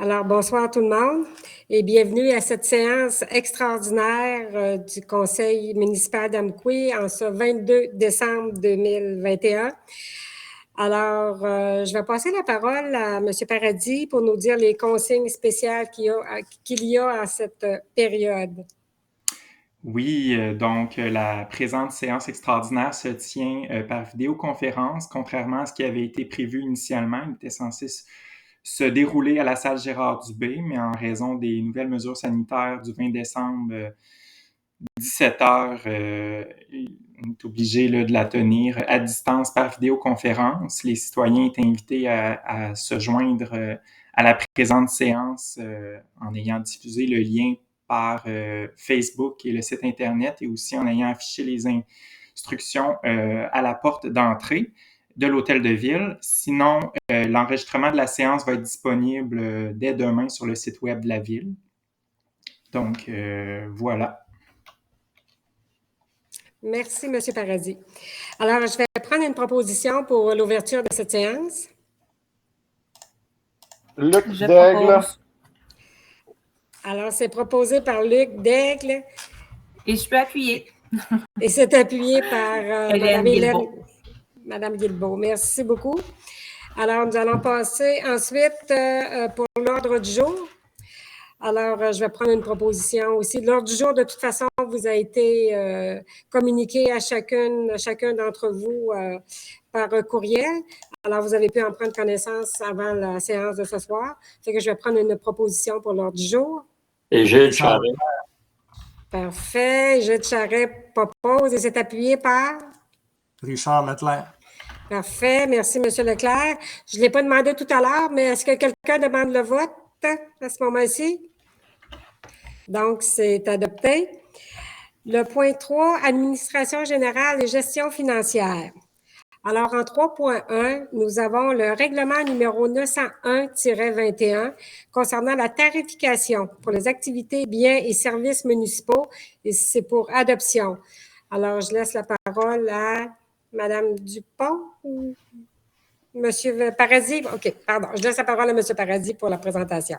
Alors, bonsoir tout le monde et bienvenue à cette séance extraordinaire du Conseil municipal d'Amqui en ce 22 décembre 2021. Alors, je vais passer la parole à M. Paradis pour nous dire les consignes spéciales qu'il y a à cette période. Oui, donc la présente séance extraordinaire se tient par vidéoconférence, contrairement à ce qui avait été prévu initialement. Il était censé se dérouler à la salle Gérard-Dubé, mais en raison des nouvelles mesures sanitaires du 20 décembre, 17 heures, on est obligé de la tenir à distance par vidéoconférence. Les citoyens étaient invités à se joindre à la présente séance en ayant diffusé le lien par Facebook et le site Internet et aussi en ayant affiché les instructions à la porte d'entrée de l'hôtel de ville. Sinon, l'enregistrement de la séance va être disponible dès demain sur le site web de la ville. Donc, voilà. Merci, M. Paradis. Alors, je vais prendre une proposition pour l'ouverture de cette séance. Luc Daigle. Alors, c'est proposé par Luc Daigle. Et je peux appuyer. Et c'est appuyé par Madame Guilbeault. Merci beaucoup. Alors, nous allons passer ensuite pour l'ordre du jour. Alors, je vais prendre une proposition aussi. L'ordre du jour, de toute façon, vous a été communiqué à chacun d'entre vous par courriel. Alors, vous avez pu en prendre connaissance avant la séance de ce soir. Fait que je vais prendre une proposition pour l'ordre du jour. Et Gilles Charret. Parfait. Gilles Charret propose et c'est appuyé par? Richard Leclerc. Parfait. Merci, M. Leclerc. Je ne l'ai pas demandé tout à l'heure, mais est-ce que quelqu'un demande le vote à ce moment-ci? Donc, c'est adopté. Le point 3, administration générale et gestion financière. Alors, en 3.1, nous avons le règlement numéro 901-21 concernant la tarification pour les activités, biens et services municipaux, et c'est pour adoption. Alors, je laisse la parole à Mme Dupont ou M. Paradis. OK, pardon. Je laisse la parole à M. Paradis pour la présentation.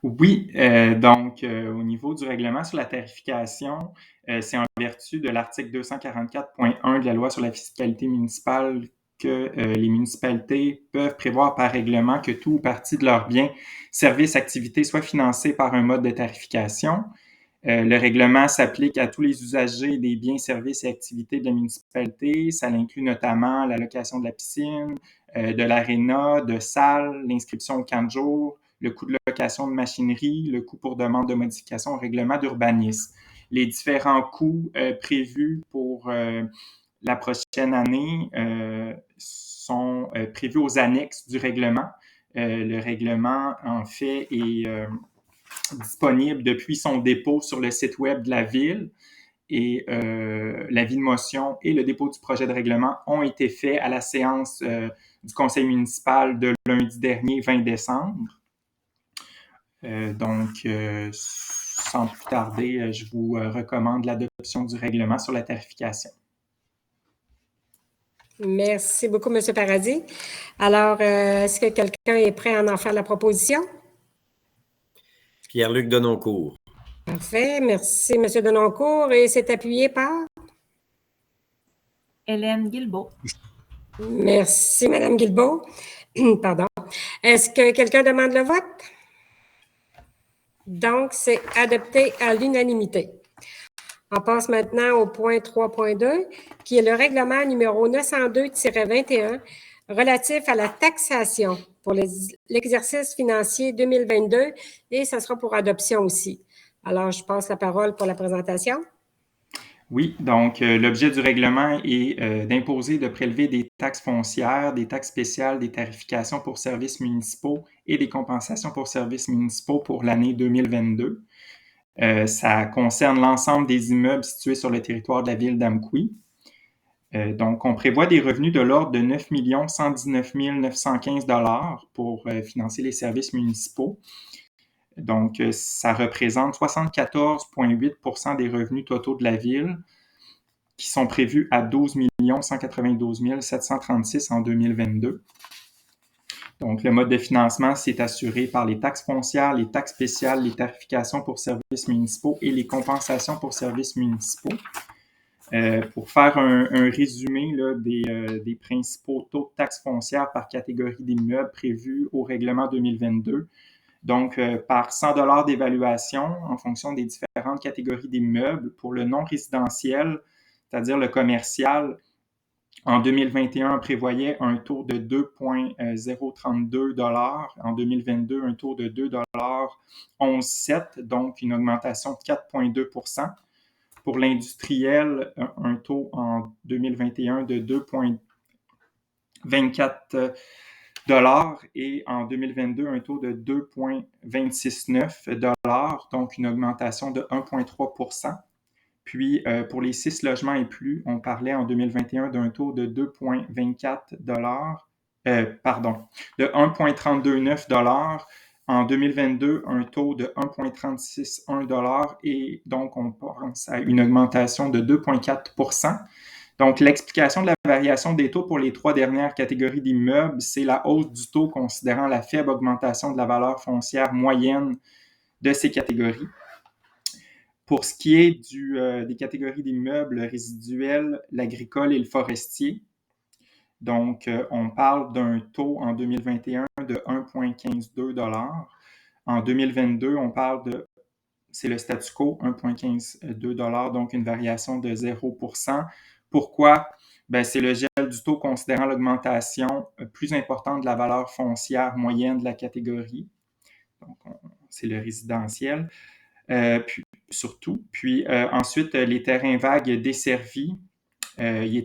Oui, donc au niveau du règlement sur la tarification, c'est en vertu de l'article 244.1 de la loi sur la fiscalité municipale que les municipalités peuvent prévoir par règlement que tout ou partie de leurs biens, services, activités soit financé par un mode de tarification. Le règlement s'applique à tous les usagers des biens, services et activités de la municipalité. Ça inclut notamment la location de la piscine, de l'aréna, de salles, l'inscription au camp de jour, le coût de location de machinerie, le coût pour demande de modification au règlement d'urbanisme. Les différents coûts prévus pour la prochaine année sont prévus aux annexes du règlement. Le règlement, en fait, est disponible depuis son dépôt sur le site web de la ville. Et l'avis de motion et le dépôt du projet de règlement ont été faits à la séance du conseil municipal de lundi dernier, 20 décembre. Donc, sans plus tarder, je vous recommande l'adoption du règlement sur la tarification. Merci beaucoup, M. Paradis. Alors, est-ce que quelqu'un est prêt à en faire la proposition? Pierre-Luc Denoncourt. Parfait. Merci, M. Denoncourt. Et c'est appuyé par? Hélène Guilbeault. Merci, Mme Guilbeault. Pardon. Est-ce que quelqu'un demande le vote? Donc, c'est adopté à l'unanimité. On passe maintenant au point 3.2, qui est le règlement numéro 902-21 relatif à la taxation pour l'exercice financier 2022 et ça sera pour adoption aussi. Alors, je passe la parole pour la présentation. Oui, donc l'objet du règlement est d'imposer de prélever des taxes foncières, des taxes spéciales, des tarifications pour services municipaux et des compensations pour services municipaux pour l'année 2022. Ça concerne l'ensemble des immeubles situés sur le territoire de la ville d'Amqui. Donc, on prévoit des revenus de l'ordre de 9 119 915 $ pour financer les services municipaux. Donc, ça représente 74,8 % des revenus totaux de la ville, qui sont prévus à 12 192 736 en 2022. Donc, le mode de financement, c'est assuré par les taxes foncières, les taxes spéciales, les tarifications pour services municipaux et les compensations pour services municipaux. Pour faire un résumé là, des principaux taux de taxes foncières par catégorie d'immeubles prévus au règlement 2022. Donc, par 100 $ d'évaluation en fonction des différentes catégories d'immeubles, pour le non résidentiel, c'est-à-dire le commercial, en 2021, on prévoyait un taux de 2,032 $. En 2022, un taux de 2,117 $, donc une augmentation de 4,2 %. Pour l'industriel, un taux en 2021 de 2,24 $ et en 2022, un taux de 2,269 $, donc une augmentation de 1,3 %. Puis, pour les 6 logements et plus, on parlait en 2021 d'un taux de 2,24 $, de 1,329 $. En 2022, un taux de 1,361 $ et donc on pense à une augmentation de 2,4 %. Donc, l'explication de la variation des taux pour les 3 dernières catégories d'immeubles, c'est la hausse du taux considérant la faible augmentation de la valeur foncière moyenne de ces catégories. Pour ce qui est des catégories d'immeubles résiduels, l'agricole et le forestier, donc on parle d'un taux en 2021 de 1,52 $. En 2022, on parle c'est le statu quo, 1,52 $, donc une variation de 0 %. Pourquoi? Ben, c'est le gel du taux considérant l'augmentation plus importante de la valeur foncière moyenne de la catégorie. Donc, c'est le résidentiel. Puis ensuite, les terrains vagues desservis, il n'y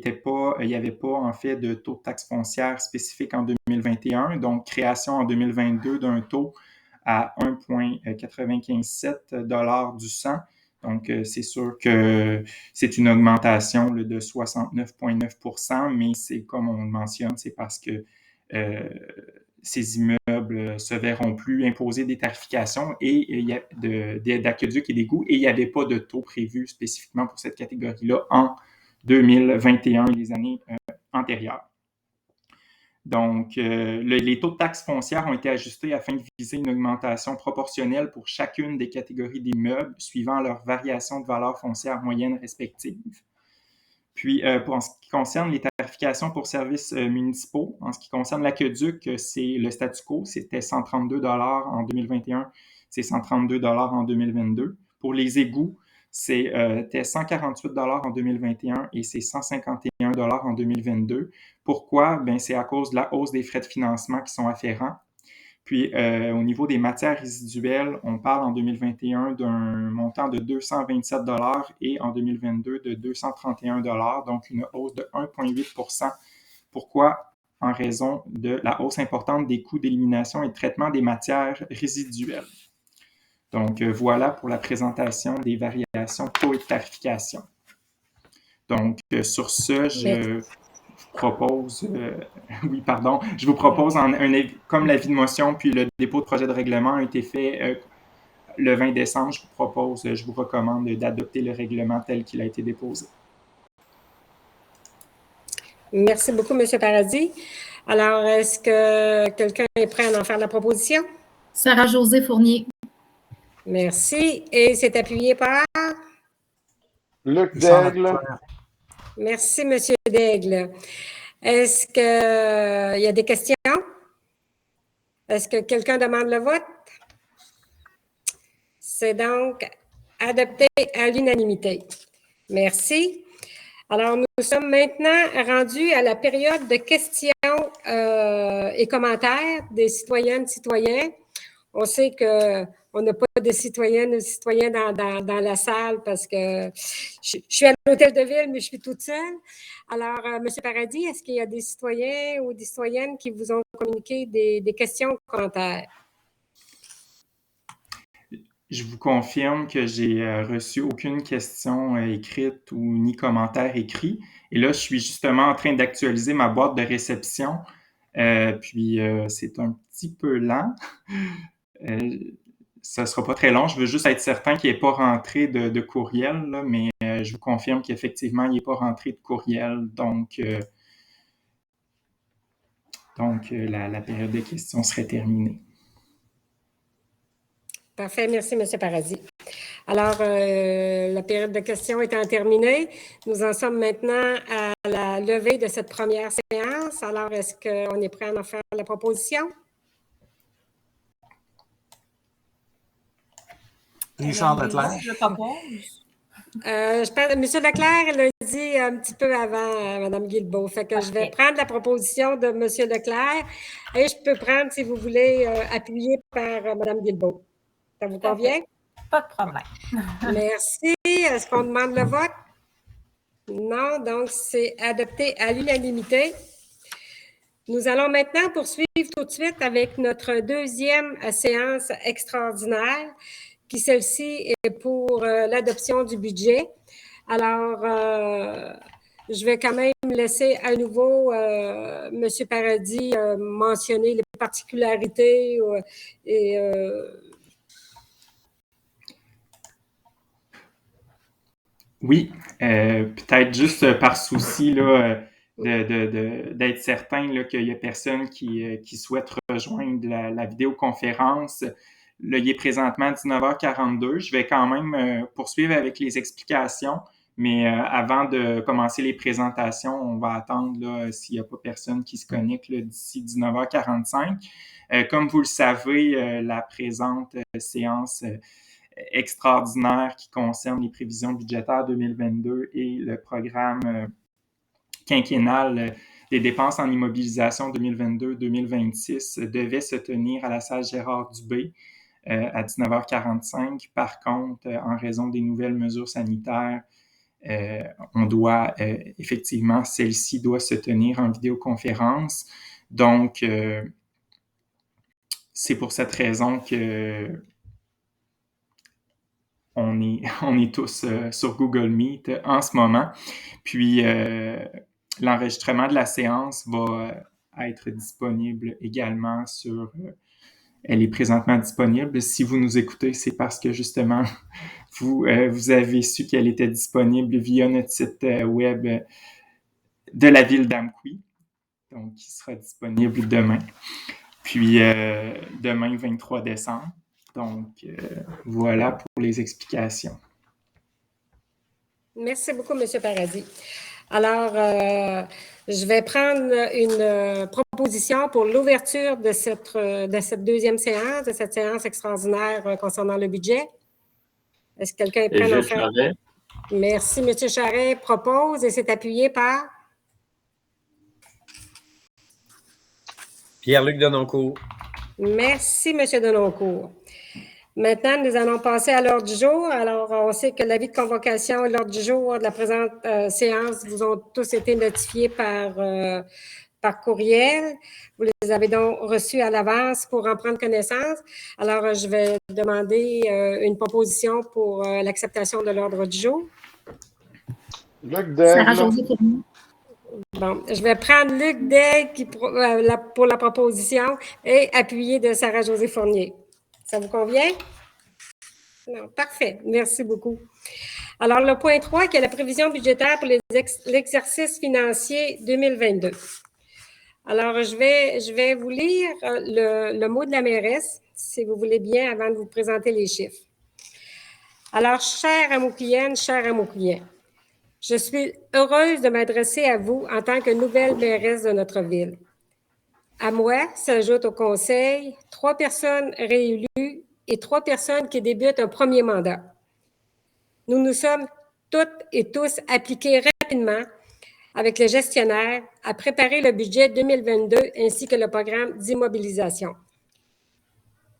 avait pas en fait de taux de taxe foncière spécifique en 2021, donc création en 2022 d'un taux à 1,957 $ du 100. Donc, c'est sûr que c'est une augmentation là, de 69,9 %, mais c'est comme on le mentionne, c'est parce que ces immeubles se verront plus imposer des tarifications et d'aqueducs et d'égouts, et il n'y avait pas de taux prévu spécifiquement pour cette catégorie-là en 2021 et les années antérieures. Donc, les taux de taxes foncières ont été ajustés afin de viser une augmentation proportionnelle pour chacune des catégories d'immeubles suivant leur variation de valeur foncière moyenne respective. Puis, en ce qui concerne les tarifications pour services municipaux, en ce qui concerne l'aqueduc, c'est le statu quo, c'était 132 $ en 2021, c'est 132 $ en 2022. Pour les égouts, c'était 148 $ en 2021 et c'est 151 $ en 2022. Pourquoi? Bien, c'est à cause de la hausse des frais de financement qui sont afférents. Puis, au niveau des matières résiduelles, on parle en 2021 d'un montant de 227 $ et en 2022 de 231 $, donc une hausse de 1,8 %. Pourquoi? En raison de la hausse importante des coûts d'élimination et de traitement des matières résiduelles. Donc, voilà pour la présentation des variations taux et de tarification. Donc, sur ce, je propose, je vous propose, comme l'avis de motion puis le dépôt de projet de règlement a été fait le 20 décembre, je vous recommande d'adopter le règlement tel qu'il a été déposé. Merci beaucoup, M. Paradis. Alors, est-ce que quelqu'un est prêt à en faire la proposition? Sarah-Josée Fournier. Merci. Et c'est appuyé par? Luc Daigle. Merci, M. Daigle. Est-ce qu'il y a des questions? Est-ce que quelqu'un demande le vote? C'est donc adopté à l'unanimité. Merci. Alors, nous sommes maintenant rendus à la période de questions et commentaires des citoyennes et citoyens. On sait qu'on n'a pas de citoyennes ou citoyens dans la salle parce que je suis à l'hôtel de ville, mais je suis toute seule. Alors, M. Paradis, est-ce qu'il y a des citoyens ou des citoyennes qui vous ont communiqué des questions ou commentaires? Je vous confirme que j'ai reçu aucune question écrite ou ni commentaire écrit. Et là, je suis justement en train d'actualiser ma boîte de réception. Puis, c'est un petit peu lent. Ça ne sera pas très long. Je veux juste être certain qu'il n'est pas rentré de courriel, là, mais je vous confirme qu'effectivement, il n'est pas rentré de courriel. Donc, Donc, la période de questions serait terminée. Parfait, merci, M. Paradis. Alors, la période de questions étant terminée, nous en sommes maintenant à la levée de cette première séance. Alors, est-ce qu'on est prêt à en faire la proposition? Richard Leclerc. Je propose. Je pense, M. Leclerc l'a dit un petit peu avant Mme Guilbeault. Fait que je vais prendre la proposition de M. Leclerc et je peux prendre, si vous voulez, appuyé par Mme Guilbeault. Ça vous convient? Pas de problème. Merci. Est-ce qu'on demande le vote? Non, donc c'est adopté à l'unanimité. Nous allons maintenant poursuivre tout de suite avec notre deuxième séance extraordinaire, qui celle-ci est pour l'adoption du budget. Alors, je vais quand même laisser à nouveau M. Paradis mentionner les particularités et Oui, peut-être juste par souci là, d'être certain là, qu'il n'y a personne qui souhaite rejoindre la vidéoconférence. Là, il est présentement 19h42. Je vais quand même poursuivre avec les explications, mais avant de commencer les présentations, on va attendre là, s'il n'y a pas personne qui se connecte là, d'ici 19h45. Comme vous le savez, la présente séance extraordinaire qui concerne les prévisions budgétaires 2022 et le programme quinquennal des dépenses en immobilisation 2022-2026 devait se tenir à la salle Gérard Dubé à 19h45. Par contre, en raison des nouvelles mesures sanitaires, on doit effectivement, celle-ci doit se tenir en vidéoconférence. Donc, c'est pour cette raison que on est tous sur Google Meet en ce moment. Puis, l'enregistrement de la séance va être disponible également sur... elle est présentement disponible. Si vous nous écoutez, c'est parce que justement, vous avez su qu'elle était disponible via notre site web de la ville d'Amqui, donc qui sera disponible demain. Puis, demain, 23 décembre. Donc, voilà pour les explications. Merci beaucoup, M. Paradis. Alors, je vais prendre une proposition pour l'ouverture de cette deuxième séance, de cette séance extraordinaire concernant le budget. Est-ce que quelqu'un est prêt à en faire? Merci, M. Charret propose et c'est appuyé par? Pierre-Luc Denoncourt. Merci, M. Denoncourt. Maintenant, nous allons passer à l'ordre du jour. Alors, on sait que l'avis de convocation et l'ordre du jour de la présente séance vous ont tous été notifiés par courriel. Vous les avez donc reçus à l'avance pour en prendre connaissance. Alors, je vais demander une proposition pour l'acceptation de l'ordre du jour. Luc Daigle. Sarah-Josée Fournier. Bon, je vais prendre Luc Daigle pour la proposition et appuyer de Sarah-Josée Fournier. Ça vous convient? Non, parfait. Merci beaucoup. Alors, le point 3, qui est la prévision budgétaire pour l'exercice financier 2022. Alors, je vais vous lire le mot de la mairesse, si vous voulez bien, avant de vous présenter les chiffres. Alors, chère Amoukienne, cher Amoukienne, je suis heureuse de m'adresser à vous en tant que nouvelle mairesse de notre ville. À moi s'ajoutent au conseil 3 personnes réélues et 3 personnes qui débutent un premier mandat. Nous nous sommes toutes et tous appliqués rapidement avec le gestionnaire à préparer le budget 2022 ainsi que le programme d'immobilisation.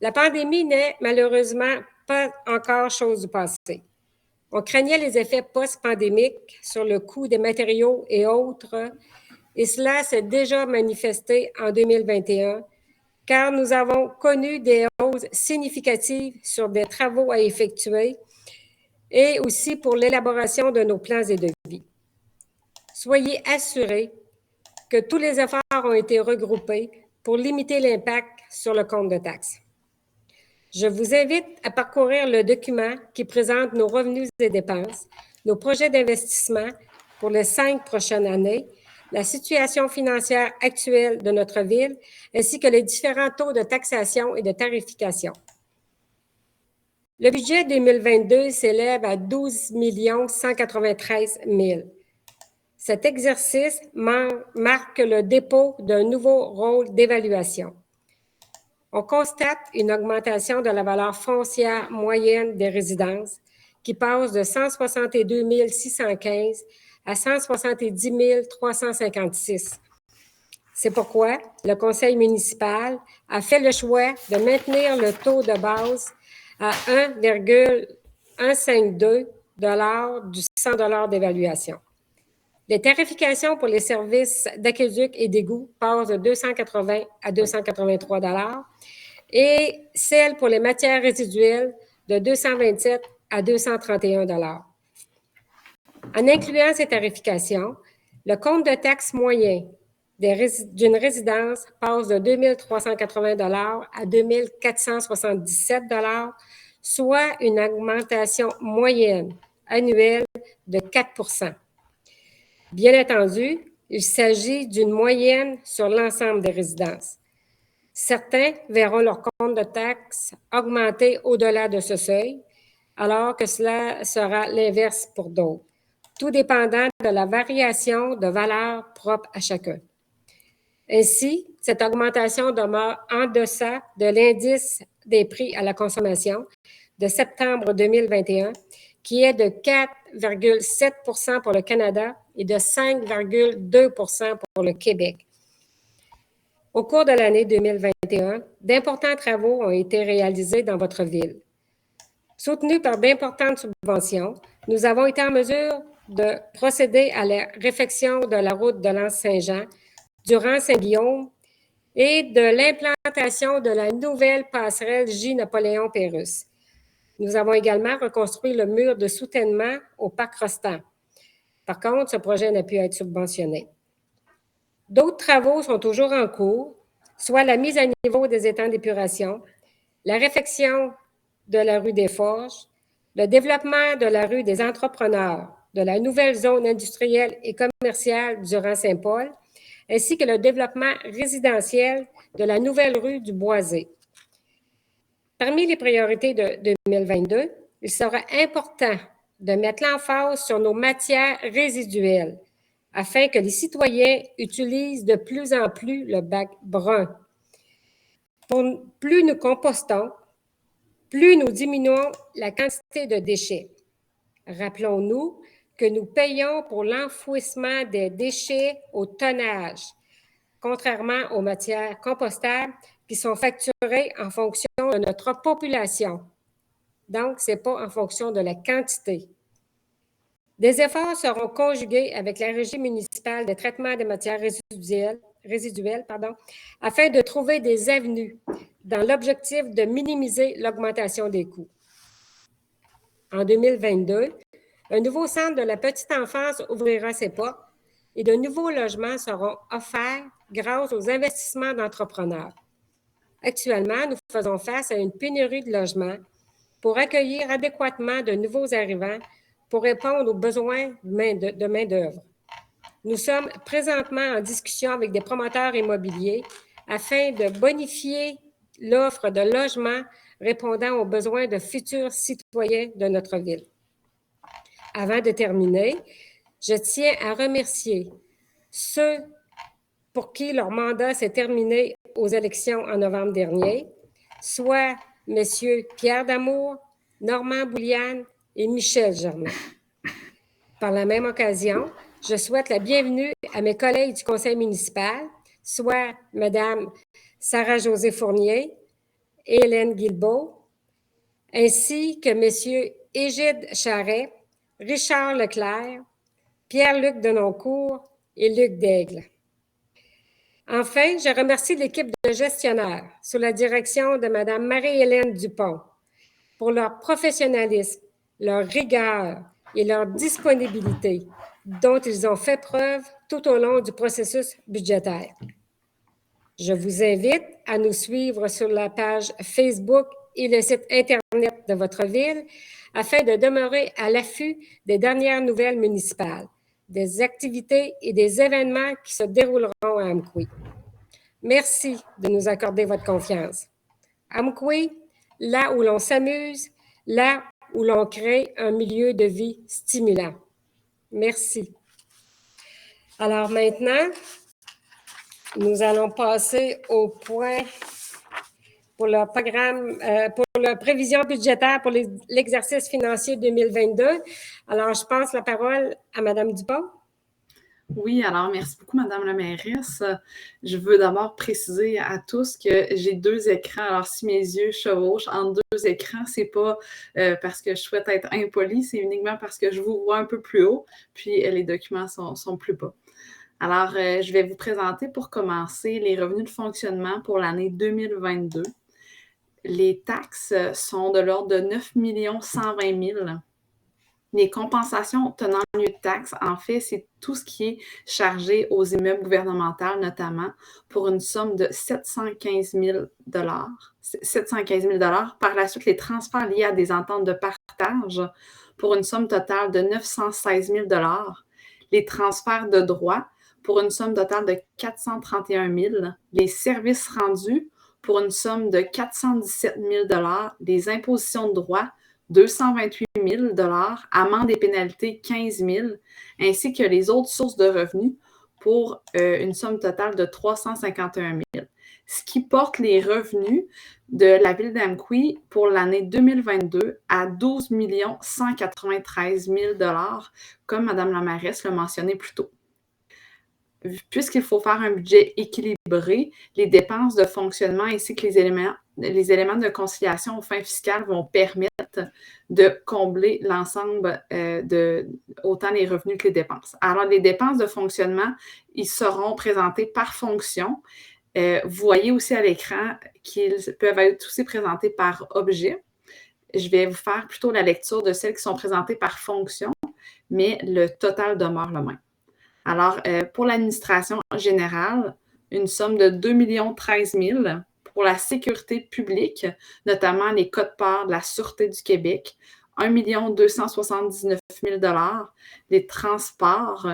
La pandémie n'est malheureusement pas encore chose du passé. On craignait les effets post-pandémiques sur le coût des matériaux et autres, et cela s'est déjà manifesté en 2021, car nous avons connu des hausses significatives sur des travaux à effectuer et aussi pour l'élaboration de nos plans et devis. Soyez assurés que tous les efforts ont été regroupés pour limiter l'impact sur le compte de taxes. Je vous invite à parcourir le document qui présente nos revenus et dépenses, nos projets d'investissement pour les 5 prochaines années, la situation financière actuelle de notre ville, ainsi que les différents taux de taxation et de tarification. Le budget 2022 s'élève à 12 193 000. Cet exercice marque le dépôt d'un nouveau rôle d'évaluation. On constate une augmentation de la valeur foncière moyenne des résidences qui passe de 162 615 à 170 356. C'est pourquoi le conseil municipal a fait le choix de maintenir le taux de base à 1,152 $ du 100 $ d'évaluation. Les tarifications pour les services d'aqueduc et d'égout passent de 280 à 283 $ et celles pour les matières résiduelles de 227 à 231 $. En incluant ces tarifications, le compte de taxe moyen d'une résidence passe de 2 380 $ à 2 477 $, soit une augmentation moyenne annuelle de 4 %. Bien entendu, il s'agit d'une moyenne sur l'ensemble des résidences. Certains verront leur compte de taxe augmenter au-delà de ce seuil, alors que cela sera l'inverse pour d'autres, tout dépendant de la variation de valeur propre à chacun. Ainsi, cette augmentation demeure en deçà de l'indice des prix à la consommation de septembre 2021, qui est de 4,7 % pour le Canada et de 5,2 % pour le Québec. Au cours de l'année 2021, d'importants travaux ont été réalisés dans votre ville. Soutenus par d'importantes subventions, nous avons été en mesure de procéder à la réfection de la route de l'Anse-Saint-Jean, du rang Saint-Guillaume et de l'implantation de la nouvelle passerelle J-Napoléon-Pérusse. Nous avons également reconstruit le mur de soutènement au parc Rostand. Par contre, ce projet n'a pu être subventionné. D'autres travaux sont toujours en cours, soit la mise à niveau des étangs d'épuration, la réfection de la rue des Forges, le développement de la rue des Entrepreneurs, de la nouvelle zone industrielle et commerciale du rang Saint-Paul, ainsi que le développement résidentiel de la nouvelle rue du Boisé. Parmi les priorités de 2022, il sera important de mettre l'emphase sur nos matières résiduelles afin que les citoyens utilisent de plus en plus le bac brun. Plus nous compostons, plus nous diminuons la quantité de déchets. Rappelons-nous que nous payons pour l'enfouissement des déchets au tonnage, contrairement aux matières compostables qui sont facturées en fonction de notre population. Donc, ce n'est pas en fonction de la quantité. Des efforts seront conjugués avec la Régie municipale de traitement des matières résiduelles, afin de trouver des avenues dans l'objectif de minimiser l'augmentation des coûts. En 2022, un nouveau centre de la petite enfance ouvrira ses portes et de nouveaux logements seront offerts grâce aux investissements d'entrepreneurs. Actuellement, nous faisons face à une pénurie de logements pour accueillir adéquatement de nouveaux arrivants pour répondre aux besoins de main-d'œuvre. Nous sommes présentement en discussion avec des promoteurs immobiliers afin de bonifier l'offre de logements répondant aux besoins de futurs citoyens de notre ville. Avant de terminer, je tiens à remercier ceux pour qui leur mandat s'est terminé aux élections en novembre dernier, soit M. Pierre Damour, Normand Bouliane et Michel Germain. Par la même occasion, je souhaite la bienvenue à mes collègues du conseil municipal, soit Mme Sarah-Josée Fournier, Hélène Guilbeault, ainsi que M. Égide Charret, Richard Leclerc, Pierre-Luc Denoncourt et Luc Daigle. Enfin, je remercie l'équipe de gestionnaires sous la direction de Mme Marie-Hélène Dupont pour leur professionnalisme, leur rigueur et leur disponibilité dont ils ont fait preuve tout au long du processus budgétaire. Je vous invite à nous suivre sur la page Facebook et le site Internet de votre ville afin de demeurer à l'affût des dernières nouvelles municipales. des activités et des événements qui se dérouleront à Amqui. Merci de nous accorder votre confiance. Amqui, là où l'on s'amuse, là où l'on crée un milieu de vie stimulant. Merci. Alors maintenant, nous allons passer au point pour le programme, pour la prévision budgétaire pour l'exercice financier 2022. Alors, je passe la parole à Mme Dupont. Oui, alors merci beaucoup, Madame la mairesse. Je veux d'abord préciser à tous que j'ai 2 écrans. Alors, si mes yeux chevauchent entre 2 écrans, c'est pas parce que je souhaite être impolie, c'est uniquement parce que je vous vois un peu plus haut, puis les documents sont plus bas. Alors, je vais vous présenter pour commencer les revenus de fonctionnement pour l'année 2022. Les taxes sont de l'ordre de 9 120 000. Les compensations tenant lieu de taxes, en fait, c'est tout ce qui est chargé aux immeubles gouvernementaux, notamment, pour une somme de 715 000 715 000 Par la suite, les transferts liés à des ententes de partage pour une somme totale de 916 000 les transferts de droits pour une somme totale de 431 000 les services rendus pour une somme de 417 000 les impositions de droits, 228 000 amendes et pénalités, 15 000 ainsi que les autres sources de revenus pour une somme totale de 351 000 ce qui porte les revenus de la ville d'Amqui pour l'année 2022 à 12 193 000 comme Mme la mairesse l'a mentionné plus tôt. Puisqu'il faut faire un budget équilibré, les dépenses de fonctionnement ainsi que les éléments de conciliation aux fins fiscales vont permettre de combler l'ensemble de autant les revenus que les dépenses. Alors, les dépenses de fonctionnement, ils seront présentés par fonction. Vous voyez aussi à l'écran qu'ils peuvent être aussi présentés par objet. Je vais vous faire plutôt la lecture de celles qui sont présentées par fonction, mais le total demeure le même. Alors, pour l'administration générale, une somme de 2 013 000 pour la sécurité publique, notamment les codes-parts de la Sûreté du Québec, 1 279 000 les transports,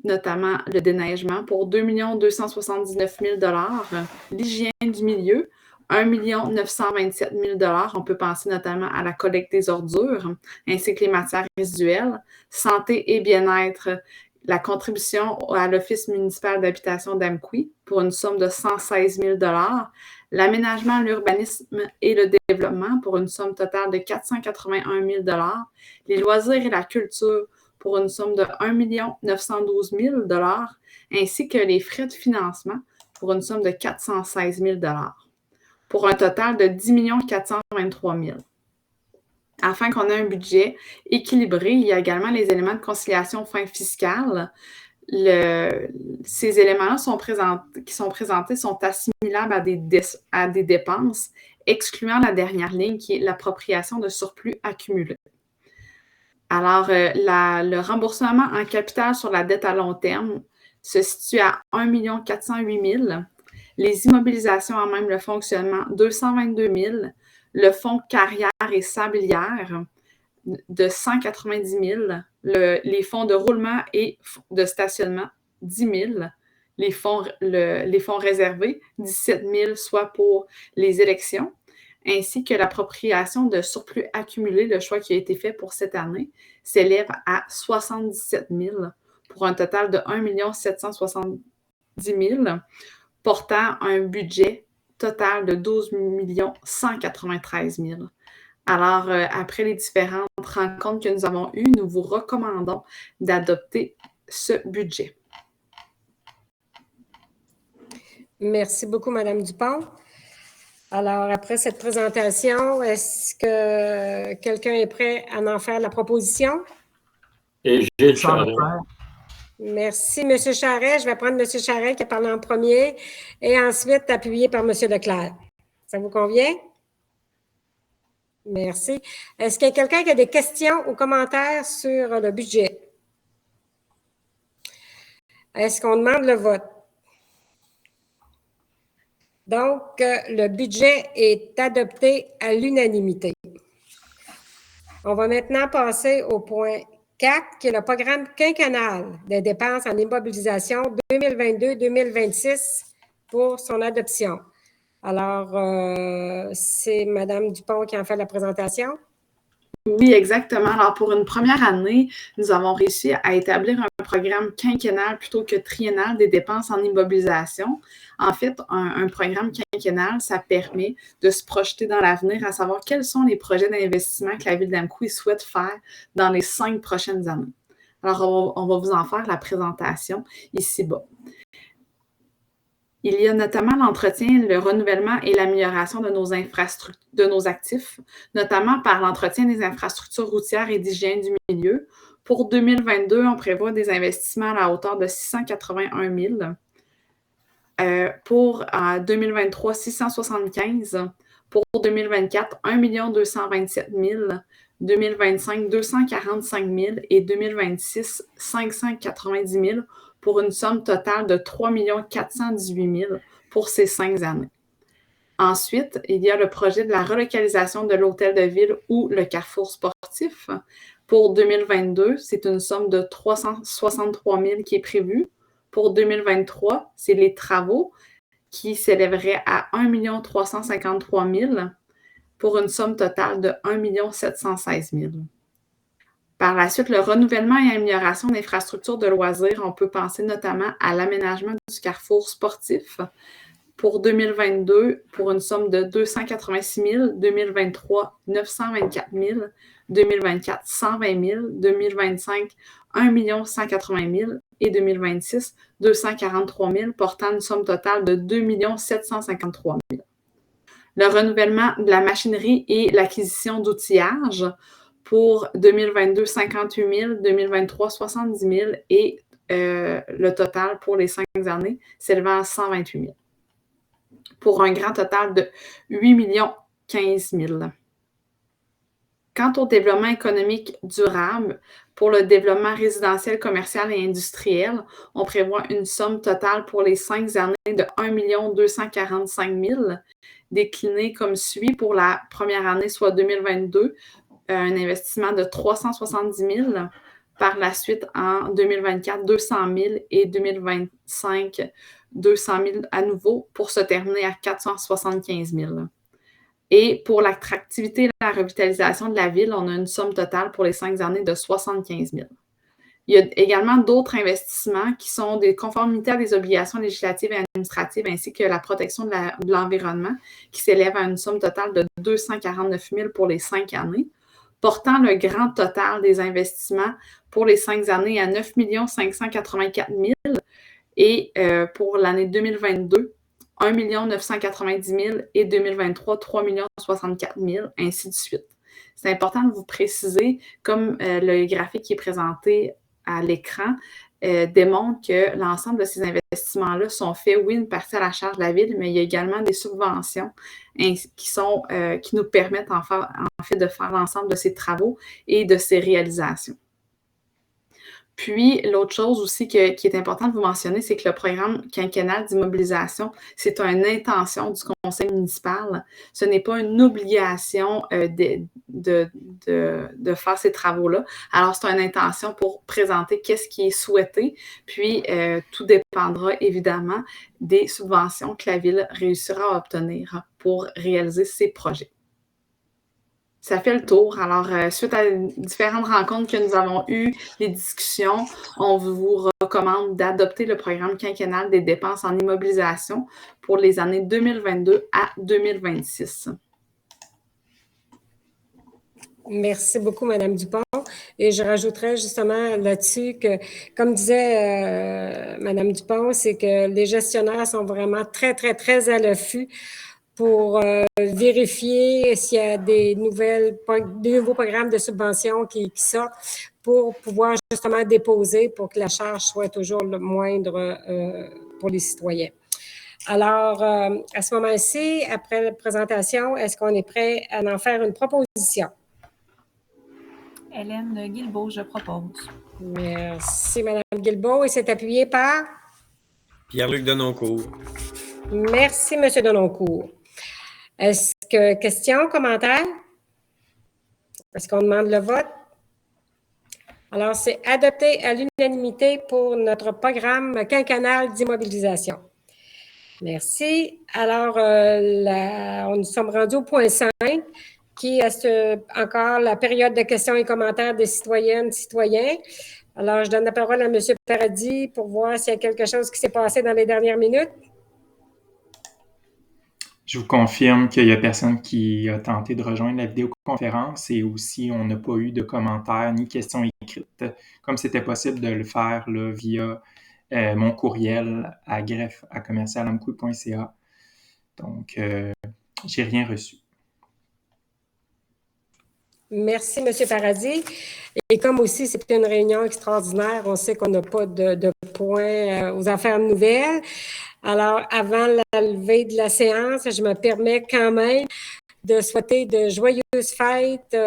notamment le déneigement, pour 2 279 000 l'hygiène du milieu, 1 927 000 on peut penser notamment à la collecte des ordures, ainsi que les matières résiduelles, santé et bien-être, la contribution à l'Office municipal d'habitation d'Amqui pour une somme de 116 000 l'aménagement, l'urbanisme et le développement pour une somme totale de 481 000 les loisirs et la culture pour une somme de 1 912 000 ainsi que les frais de financement pour une somme de 416 000 pour un total de 10 423 000 Afin qu'on ait un budget équilibré, il y a également les éléments de conciliation fin fiscale. Ces éléments-là qui sont présentés sont assimilables à des dépenses, excluant la dernière ligne qui est l'appropriation de surplus accumulé. Alors, le remboursement en capital sur la dette à long terme se situe à 1 408 000 les immobilisations en même le fonctionnement, 222 000 le fonds carrière et sablière de 190 000 les fonds de roulement et de stationnement, 10 000 les fonds réservés, 17 000 soit pour les élections, ainsi que l'appropriation de surplus accumulé, le choix qui a été fait pour cette année, s'élève à 77 000 pour un total de 1 770 000 portant un budget total de 12 193 000 Alors, après les différentes rencontres que nous avons eues, nous vous recommandons d'adopter ce budget. Merci beaucoup, Mme Dupont. Alors, après cette présentation, est-ce que quelqu'un est prêt à en faire la proposition? Et Gilles Charret. Merci, M. Charret. Je vais prendre M. Charret qui a parlé en premier et ensuite appuyé par M. Leclerc. Ça vous convient? Merci. Est-ce qu'il y a quelqu'un qui a des questions ou commentaires sur le budget? Est-ce qu'on demande le vote? Donc, le budget est adopté à l'unanimité. On va maintenant passer au point 4, qui est le programme quinquennal des dépenses en immobilisation 2022-2026 pour son adoption. Alors, c'est Mme Dupont qui en fait la présentation. Oui, exactement. Alors, pour une première année, nous avons réussi à établir un programme quinquennal plutôt que triennal des dépenses en immobilisation. En fait, un programme quinquennal, ça permet de se projeter dans l'avenir, à savoir quels sont les projets d'investissement que la Ville d'Amqui souhaite faire dans les 5 prochaines années. Alors, on va vous en faire la présentation ici-bas. Il y a notamment l'entretien, le renouvellement et l'amélioration de nos infrastructures, de nos actifs, notamment par l'entretien des infrastructures routières et d'hygiène du milieu. Pour 2022, on prévoit des investissements à la hauteur de 681 000. Pour 2023, 675. Pour 2024, 1 227 000. 2025, 245 000 et 2026, 590 000 pour une somme totale de 3 418 000 pour ces 5 années. Ensuite, il y a le projet de la relocalisation de l'hôtel de ville ou le carrefour sportif. Pour 2022, c'est une somme de 363 000 qui est prévue. Pour 2023, c'est les travaux qui s'élèveraient à 1 353 000 pour une somme totale de 1 716 000. Par la suite, le renouvellement et amélioration d'infrastructures de loisirs, on peut penser notamment à l'aménagement du carrefour sportif. Pour 2022, pour une somme de 286 000, 2023, 924 000, 2024, 120 000, 2025, 1 180 000 et 2026, 243 000, portant une somme totale de 2 753 000. Le renouvellement de la machinerie et l'acquisition d'outillage. Pour 2022, 58 000, 2023, 70 000 et le total pour les 5 années s'élevant à 128 000. Pour un grand total de 8 015 000. Quant au développement économique durable, pour le développement résidentiel, commercial et industriel, on prévoit une somme totale pour les 5 années de 1 245 000, déclinée comme suit pour la première année, soit 2022, un investissement de 370 000. Par la suite, en 2024, 200 000 et 2025, 200 000 à nouveau pour se terminer à 475 000. Et pour l'attractivité et la revitalisation de la ville, on a une somme totale pour les 5 années de 75 000. Il y a également d'autres investissements qui sont des conformités à des obligations législatives et administratives ainsi que la protection de l'environnement qui s'élève à une somme totale de 249 000 pour les 5 années, portant le grand total des investissements pour les 5 années à 9 584 000 et pour l'année 2022, 1 990 000 et 2023, 3 064 000, ainsi de suite. C'est important de vous préciser, comme le graphique qui est présenté à l'écran démontre que l'ensemble de ces investissements-là sont faits, oui, une partie à la charge de la ville, mais il y a également des subventions qui nous permettent en fait de faire l'ensemble de ces travaux et de ces réalisations. Puis, l'autre chose aussi qui est important de vous mentionner, c'est que le programme quinquennal d'immobilisation, c'est une intention du conseil municipal. Ce n'est pas une obligation de faire ces travaux-là. Alors, c'est une intention pour présenter qu'est-ce qui est souhaité. Puis, tout dépendra évidemment des subventions que la Ville réussira à obtenir pour réaliser ces projets. Ça fait le tour. Alors, suite à différentes rencontres que nous avons eues, les discussions, on vous recommande d'adopter le programme quinquennal des dépenses en immobilisation pour les années 2022 à 2026. Merci beaucoup, Mme Dupont. Et je rajouterais justement là-dessus que, comme disait Mme Dupont, c'est que les gestionnaires sont vraiment très, très, très à l'affût pour vérifier s'il y a des nouveaux programmes de subvention qui sortent pour pouvoir justement déposer pour que la charge soit toujours le moindre pour les citoyens. Alors, à ce moment-ci, après la présentation, est-ce qu'on est prêt à en faire une proposition? Hélène Guilbeault, je propose. Merci, Mme Guilbeault. Et c'est appuyé par? Pierre-Luc Denoncourt. Merci, M. Denoncourt. Est-ce que questions, commentaires? Est-ce qu'on demande le vote? Alors, c'est adopté à l'unanimité pour notre programme quinquennal d'immobilisation. Merci. Alors, nous sommes rendus au point 5, qui est encore la période de questions et commentaires des citoyennes et citoyens. Alors, je donne la parole à M. Paradis pour voir s'il y a quelque chose qui s'est passé dans les dernières minutes. Je vous confirme qu'il n'y a personne qui a tenté de rejoindre la vidéoconférence et aussi on n'a pas eu de commentaires ni questions écrites, comme c'était possible de le faire là, via mon courriel à greffe@commercialamkoui.ca. Donc, j'ai rien reçu. Merci, M. Paradis. Et comme aussi, c'était une réunion extraordinaire, on sait qu'on n'a pas de points aux affaires nouvelles. Alors, avant la levée de la séance, je me permets quand même de souhaiter de joyeuses fêtes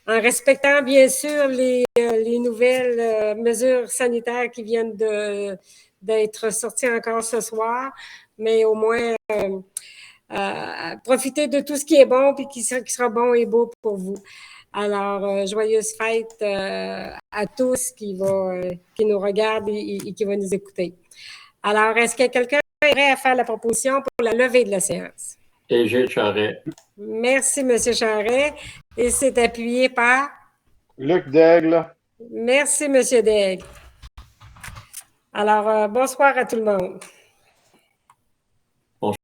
en respectant, bien sûr, les nouvelles mesures sanitaires qui viennent d'être sorties encore ce soir, mais au moins profiter de tout ce qui est bon et qui sera bon et beau pour vous. Alors, joyeuses fêtes à tous qui nous regardent et qui vont nous écouter. Alors, est-ce que quelqu'un est prêt à faire la proposition pour la levée de la séance? Et Gilles Charret. Merci, M. Charret. Et c'est appuyé par? Luc Daigle. Merci, M. Daigle. Alors, bonsoir à tout le monde.